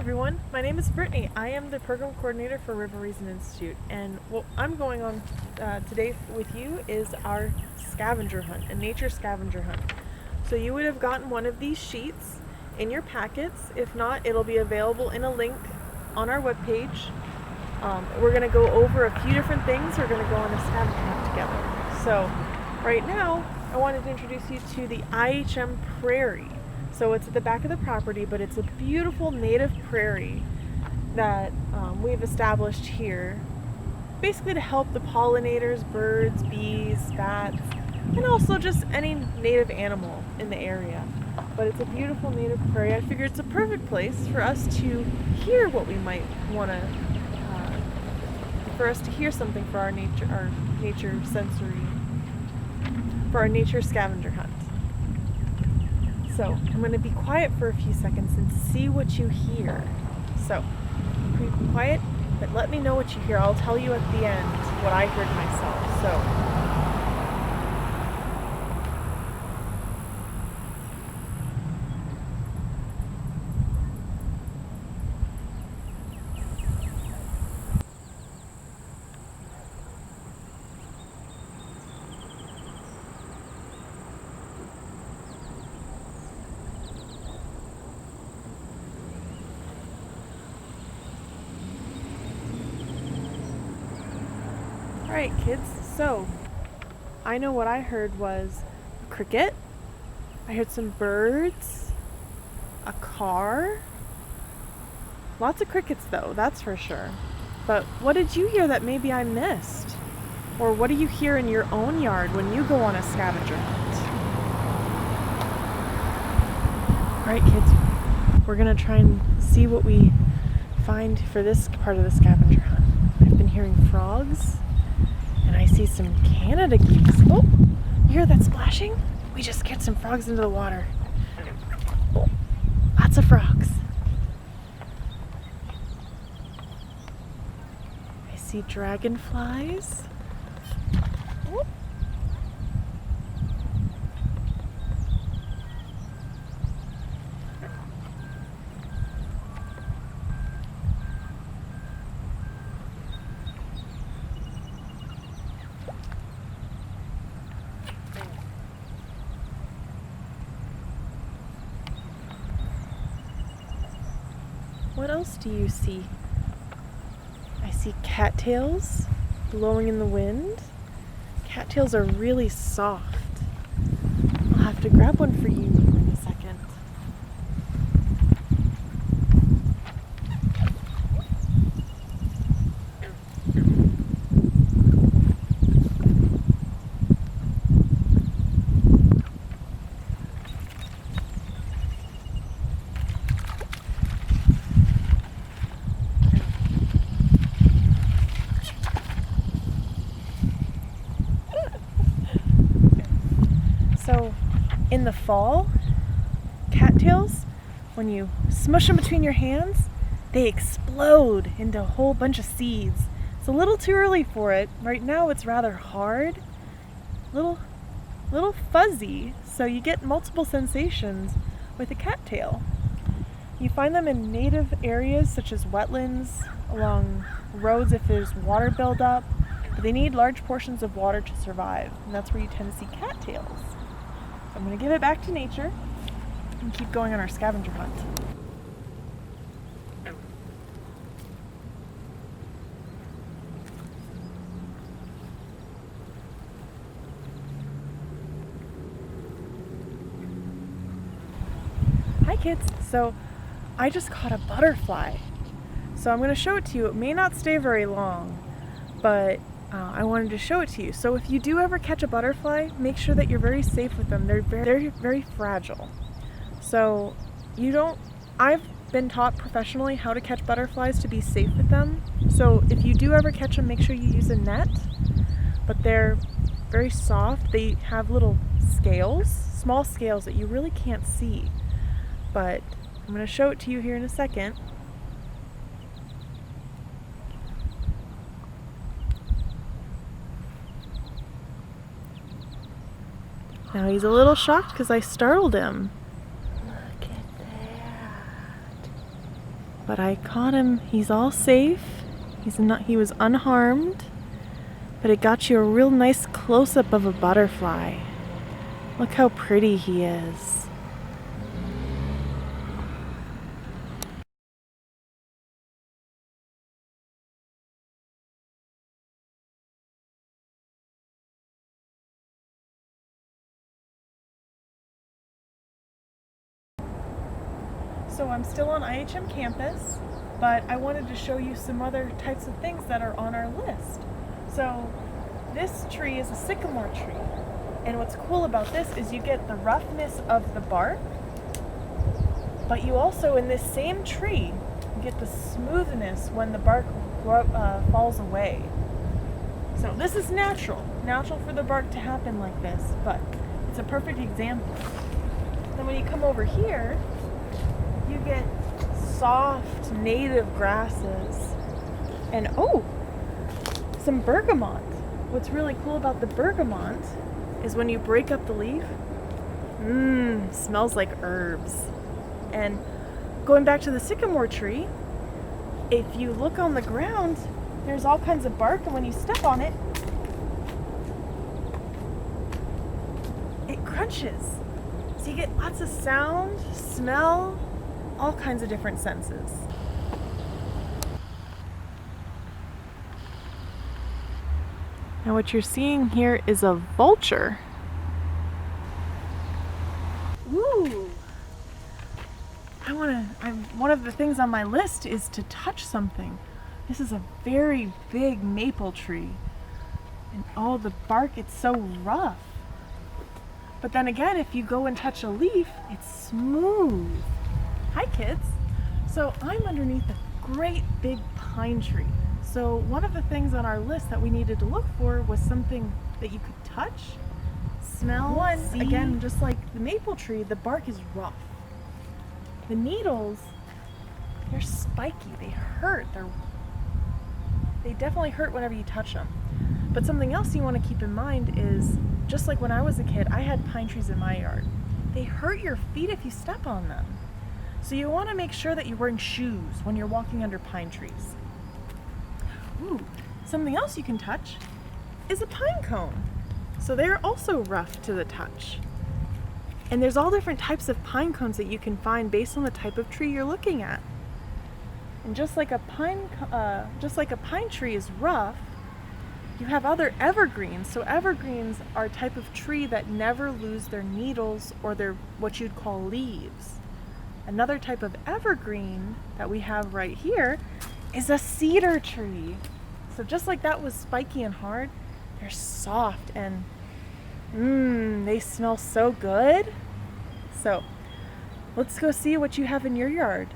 everyone, my name is Brittany. I am the program coordinator for River Reason Institute, and what I'm going on today with you is our scavenger hunt, a nature scavenger hunt. So you would have gotten one of these sheets in your packets. If not, it'll be available in a link on our webpage. We're going to go over a few different things. We're going to go on a scavenger hunt together. So right now, I wanted to introduce you to the IHM prairie. So it's at the back of the property, but it's a beautiful native prairie that we've established here, basically to help the pollinators, birds, bees, bats, and also just any native animal in the area. But it's a beautiful native prairie. I figured it's a perfect place for us to hear what we might want to, for us to hear something for our nature sensory, for our nature scavenger hunt. So I'm going to be quiet for a few seconds and see what you hear. So be quiet, but let me know what you hear. I'll tell you at the end what I heard myself. So Alright kids, so I know what I heard was a cricket, I heard some birds, a car, lots of crickets though, that's for sure. But what did you hear that maybe I missed? Or what do you hear in your own yard when you go on a scavenger hunt? Alright kids, we're gonna try and see what we find for this part of the scavenger hunt. I've been hearing frogs. And I see some Canada geese. Oh, you hear that splashing? We just scared some frogs into the water. Oh, lots of frogs. I see dragonflies. Oh. What else do you see? I see cattails blowing in the wind. Cattails are really soft. I'll have to grab one for you in a second. So, in the fall, cattails, when you smush them between your hands, they explode into a whole bunch of seeds. It's a little too early for it. Right now it's rather hard, little fuzzy, so you get multiple sensations with a cattail. You find them in native areas such as wetlands, along roads if there's water buildup, but they need large portions of water to survive, and that's where you tend to see cattails. So I'm going to give it back to nature and keep going on our scavenger hunt. Hi kids! So I just caught a butterfly. So I'm going to show it to you. It may not stay very long, but I wanted to show it to you. So if you do ever catch a butterfly, make sure that you're very safe with them. They're very fragile. So I've been taught professionally how to catch butterflies to be safe with them. So if you do ever catch them, make sure you use a net. But they're very soft. They have little scales, small scales that you really can't see. But I'm going to show it to you here in a second. Now he's a little shocked because I startled him. Look at that. but I caught him. He's all safe. He was unharmed, but it got you a real nice close-up of a butterfly. Look how pretty he is. So I'm still on IHM campus, but I wanted to show you some other types of things that are on our list. So this tree is a sycamore tree, and what's cool about this is you get the roughness of the bark, but you also, in this same tree, get the smoothness when the bark falls away. So this is natural for the bark to happen like this, but it's a perfect example. Then when you come over here, you get soft native grasses and some bergamot. What's really cool about the bergamot is when you break up the leaf, smells like herbs. And going back to the sycamore tree, if you look on the ground, there's all kinds of bark, and when you step on it, it crunches. So you get lots of sound, smell, all kinds of different senses. Now what you're seeing here is a vulture. Ooh! One of the things on my list is to touch something. This is a very big maple tree. And the bark, it's so rough. But then again, if you go and touch a leaf, it's smooth. Hi kids! So I'm underneath a great big pine tree. So one of the things on our list that we needed to look for was something that you could touch, smell, see. Again, just like the maple tree, the bark is rough. The needles, they're spiky, they hurt. They definitely hurt whenever you touch them. But something else you want to keep in mind is, just like when I was a kid, I had pine trees in my yard. They hurt your feet if you step on them. So you want to make sure that you're wearing shoes when you're walking under pine trees. Ooh, something else you can touch is a pine cone. So they're also rough to the touch. And there's all different types of pine cones that you can find based on the type of tree you're looking at. And just like a pine tree is rough, you have other evergreens. So evergreens are a type of tree that never lose their needles or their what you'd call leaves. Another type of evergreen that we have right here is a cedar tree. So just like that was spiky and hard, they're soft and they smell so good. So let's go see what you have in your yard.